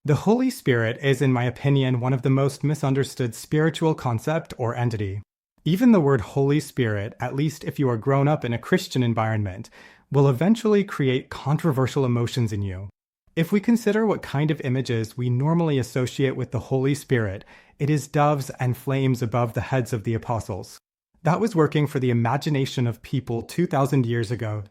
The Holy Spirit is, in my opinion, one of the most misunderstood spiritual concept or entity. Even the word Holy Spirit, at least if you are grown up in a Christian environment, will eventually create controversial emotions in you. If we consider what kind of images we normally associate with the Holy Spirit, it is doves and flames above the heads of the apostles. That was working for the imagination of people 2,000 years ago.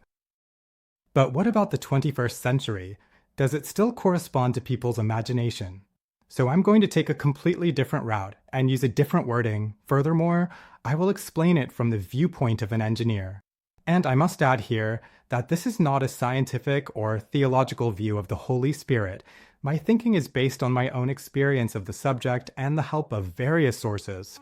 But what about the 21st century? Does it still correspond to people's imagination? So I'm going to take a completely different route and use a different wording. Furthermore, I will explain it from the viewpoint of an engineer. And I must add here that this is not a scientific or theological view of the Holy Spirit. My thinking is based on my own experience of the subject and the help of various sources.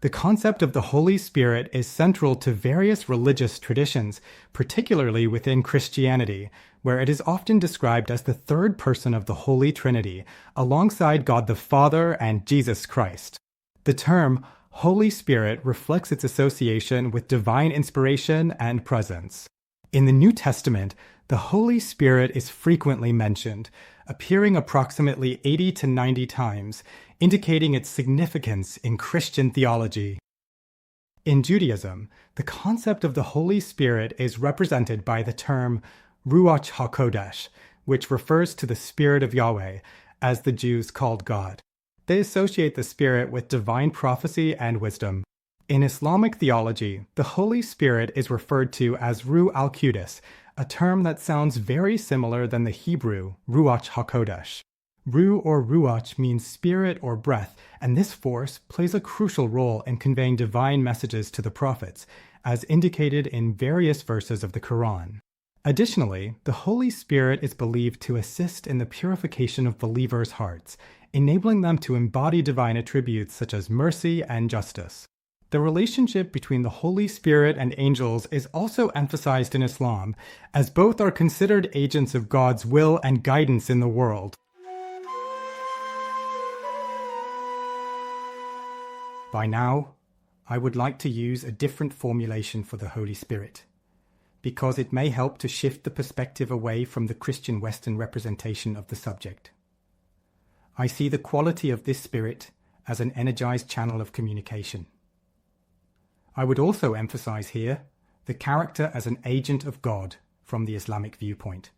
The concept of the Holy Spirit is central to various religious traditions, particularly within Christianity, where it is often described as the third person of the Holy Trinity, alongside God the Father and Jesus Christ. The term Holy Spirit reflects its association with divine inspiration and presence. In the New Testament, the Holy Spirit is frequently mentioned, appearing approximately 80 to 90 times, indicating its significance in Christian theology. In Judaism, the concept of the Holy Spirit is represented by the term Ruach HaKodesh, which refers to the Spirit of Yahweh, as the Jews called God. They associate the Spirit with divine prophecy and wisdom. In Islamic theology, the Holy Spirit is referred to as Ruh al-Qudus, a term that sounds very similar than the Hebrew Ruach HaKodesh. Ruh or Ruach means spirit or breath, and this force plays a crucial role in conveying divine messages to the prophets, as indicated in various verses of the Quran. Additionally, the Holy Spirit is believed to assist in the purification of believers' hearts, enabling them to embody divine attributes such as mercy and justice. The relationship between the Holy Spirit and angels is also emphasized in Islam, as both are considered agents of God's will and guidance in the world. By now, I would like to use a different formulation for the Holy Spirit, because it may help to shift the perspective away from the Christian Western representation of the subject. I see the quality of this spirit as an energized channel of communication. I would also emphasize here the character as an agent of God from the Islamic viewpoint,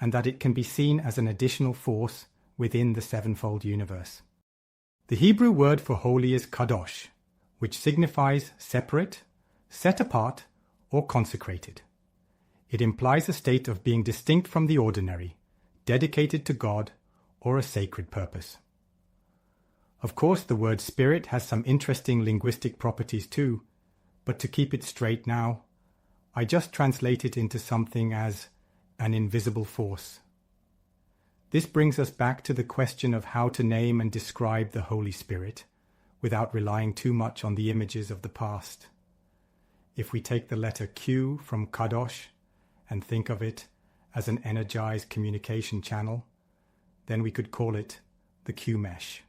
and that it can be seen as an additional force within the sevenfold universe. The Hebrew word for holy is kadosh, which signifies separate, set apart, or consecrated. It implies a state of being distinct from the ordinary, dedicated to God, or a sacred purpose. Of course, the word spirit has some interesting linguistic properties too, but to keep it straight now, I just translate it into something as an invisible force. This brings us back to the question of how to name and describe the Holy Spirit without relying too much on the images of the past. If we take the letter Q from Kadosh and think of it as an energized communication channel, then we could call it the Q mesh.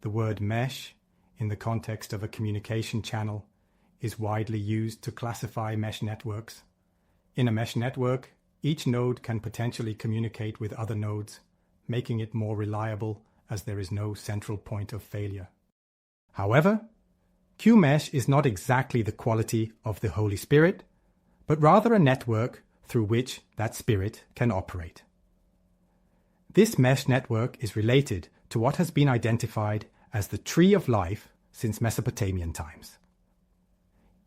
The word mesh, in the context of a communication channel, is widely used to classify mesh networks. In a mesh network, each node can potentially communicate with other nodes, making it more reliable as there is no central point of failure. However, Q-mesh is not exactly the quality of the Holy Spirit, but rather a network through which that spirit can operate. This mesh network is related to what has been identified as the tree of life since Mesopotamian times.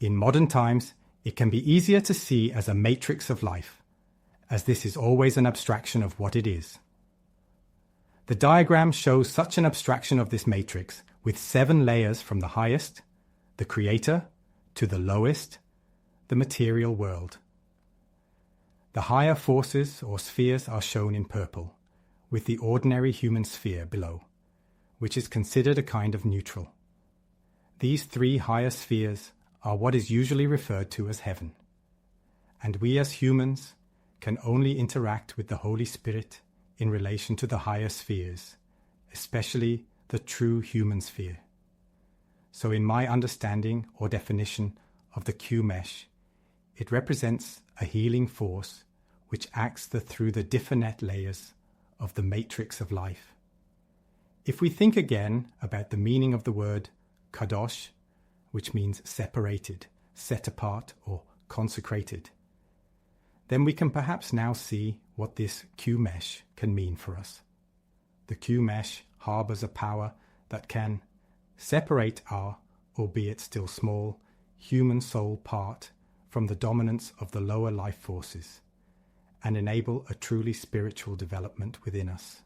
In modern times, it can be easier to see as a matrix of life, as this is always an abstraction of what it is. The diagram shows such an abstraction of this matrix with 7 layers from the highest, the creator, to the lowest, the material world. The higher forces or spheres are shown in purple, with the ordinary human sphere below, which is considered a kind of neutral. These three higher spheres are what is usually referred to as heaven, and we as humans can only interact with the Holy Spirit in relation to the higher spheres, especially the true human sphere. So in my understanding or definition of the Q-mesh, it represents a healing force which acts through the different layers of the matrix of life. If we think again about the meaning of the word kadosh, which means separated, set apart, or consecrated, then we can perhaps now see what this Q-mesh can mean for us. The Q-mesh harbors a power that can separate our, albeit still small, human soul part from the dominance of the lower life forces and enable a truly spiritual development within us.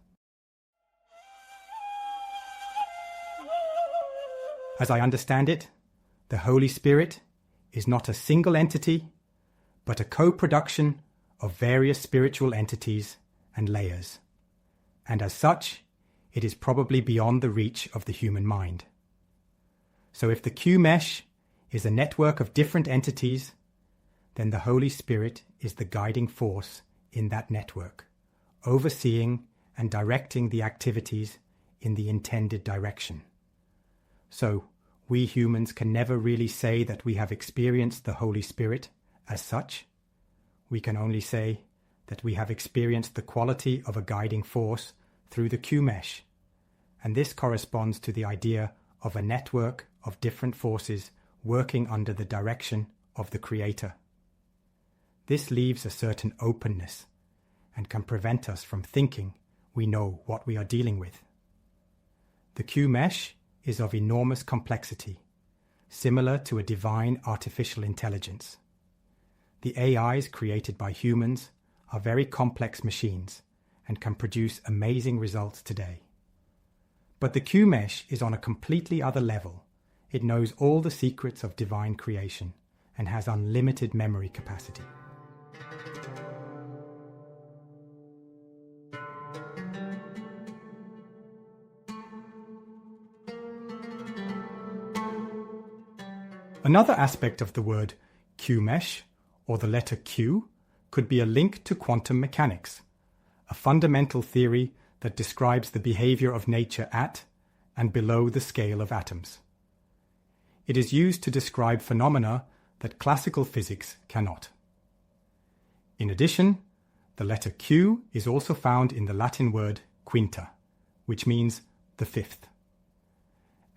As I understand it, the Holy Spirit is not a single entity, but a co-production of various spiritual entities and layers, and as such, it is probably beyond the reach of the human mind. So if the Q-mesh is a network of different entities, then the Holy Spirit is the guiding force in that network, overseeing and directing the activities in the intended direction. So, we humans can never really say that we have experienced the Holy Spirit as such. We can only say that we have experienced the quality of a guiding force through the Q-mesh, and this corresponds to the idea of a network of different forces working under the direction of the Creator. This leaves a certain openness and can prevent us from thinking we know what we are dealing with. The Q-mesh is of enormous complexity, similar to a divine artificial intelligence. The AIs created by humans are very complex machines and can produce amazing results today. But the Q-mesh is on a completely other level. It knows all the secrets of divine creation and has unlimited memory capacity. Another aspect of the word Q-mesh, or the letter Q, could be a link to quantum mechanics, a fundamental theory that describes the behavior of nature at and below the scale of atoms. It is used to describe phenomena that classical physics cannot. In addition, the letter Q is also found in the Latin word quinta, which means the fifth.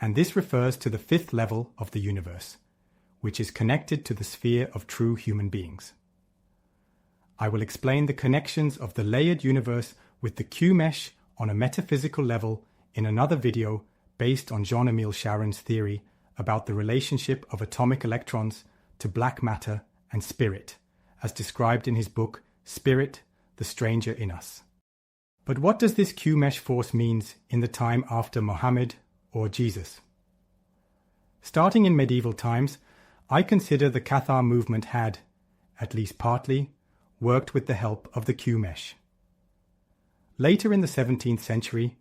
And this refers to the fifth level of the universe, which is connected to the sphere of true human beings. I will explain the connections of the layered universe with the Q-mesh on a metaphysical level in another video based on Jean-Emile Charon's theory about the relationship of atomic electrons to black matter and spirit, as described in his book Spirit, the Stranger in Us. But what does this Q-mesh force mean in the time after Mohammed or Jesus? Starting in medieval times, I consider the Cathar movement had, at least partly, worked with the help of the Q-mesh. Later in the 17th century,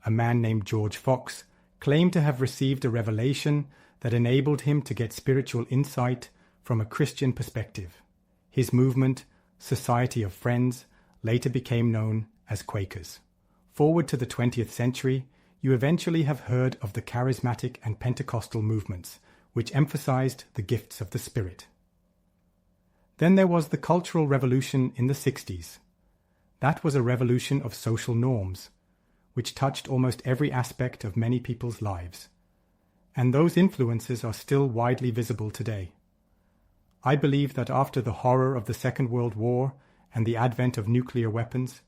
a man named George Fox claimed to have received a revelation that enabled him to get spiritual insight from a Christian perspective. His movement, Society of Friends, later became known as Quakers. Forward to the 20th century, you eventually have heard of the charismatic and Pentecostal movements, which emphasized the gifts of the Spirit. Then there was the Cultural Revolution in the 60s. That was a revolution of social norms, which touched almost every aspect of many people's lives. And those influences are still widely visible today. I believe that after the horror of the Second World War and the advent of nuclear weapons,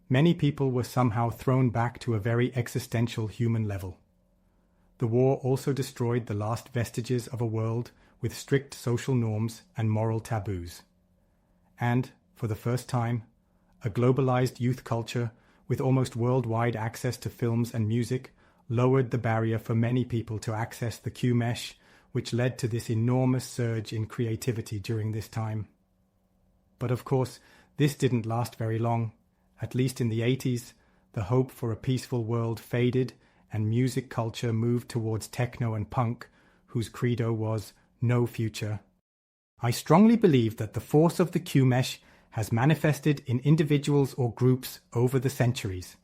many people were somehow thrown back to a very existential human level. The war also destroyed the last vestiges of a world with strict social norms and moral taboos. And, for the first time, a globalized youth culture with almost worldwide access to films and music lowered the barrier for many people to access the Q-mesh, which led to this enormous surge in creativity during this time. But of course, this didn't last very long. At least in the 80s, the hope for a peaceful world faded and music culture moved towards techno and punk, whose credo was no future, I strongly believe that the force of the Q-mesh has manifested in individuals or groups over the centuries.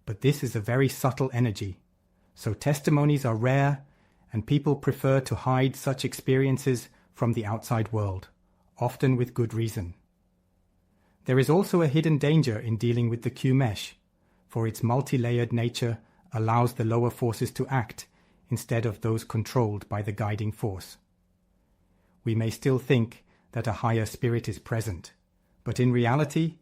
But this is a very subtle energy, so testimonies are rare and people prefer to hide such experiences from the outside world, often with good reason. There is also a hidden danger in dealing with the Q-mesh, for its multi-layered nature allows the lower forces to act instead of those controlled by the guiding force. We may still think that a higher spirit is present, but in reality,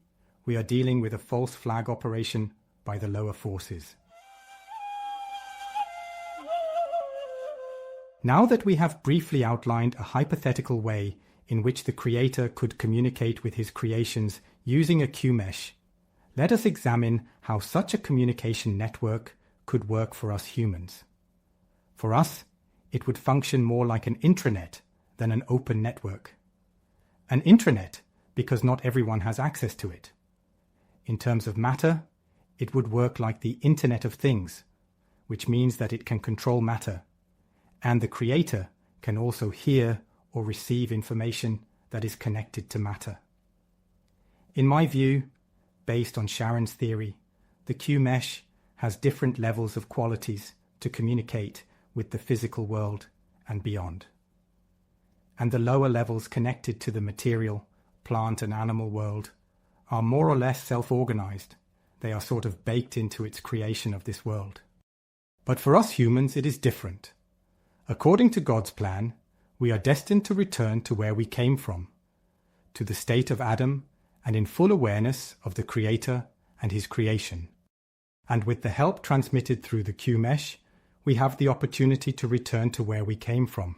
we are dealing with a false flag operation by the lower forces. Now that we have briefly outlined a hypothetical way in which the Creator could communicate with his creations using a Q-mesh, let us examine how such a communication network could work for us humans. For us, it would function more like an intranet than an open network. An intranet because not everyone has access to it. In terms of matter, it would work like the Internet of Things, which means that it can control matter, and the Creator can also hear or receive information that is connected to matter. In my view, based on Sharon's theory, the Q-mesh has different levels of qualities to communicate with the physical world and beyond. And the lower levels connected to the material, plant and animal world are more or less self-organized. They are sort of baked into its creation of this world. But for us humans, it is different. According to God's plan, we are destined to return to where we came from, to the state of Adam and in full awareness of the Creator and his creation. And with the help transmitted through the Q-mesh, we have the opportunity to return to where we came from.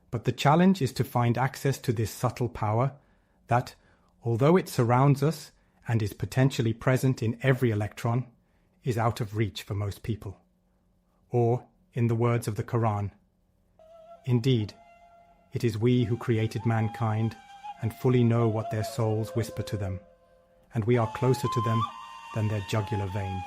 But the challenge is to find access to this subtle power that, although it surrounds us and is potentially present in every electron, is out of reach for most people. Or, in the words of the Quran, indeed, it is we who created mankind and fully know what their souls whisper to them, and we are closer to them than their jugular vein.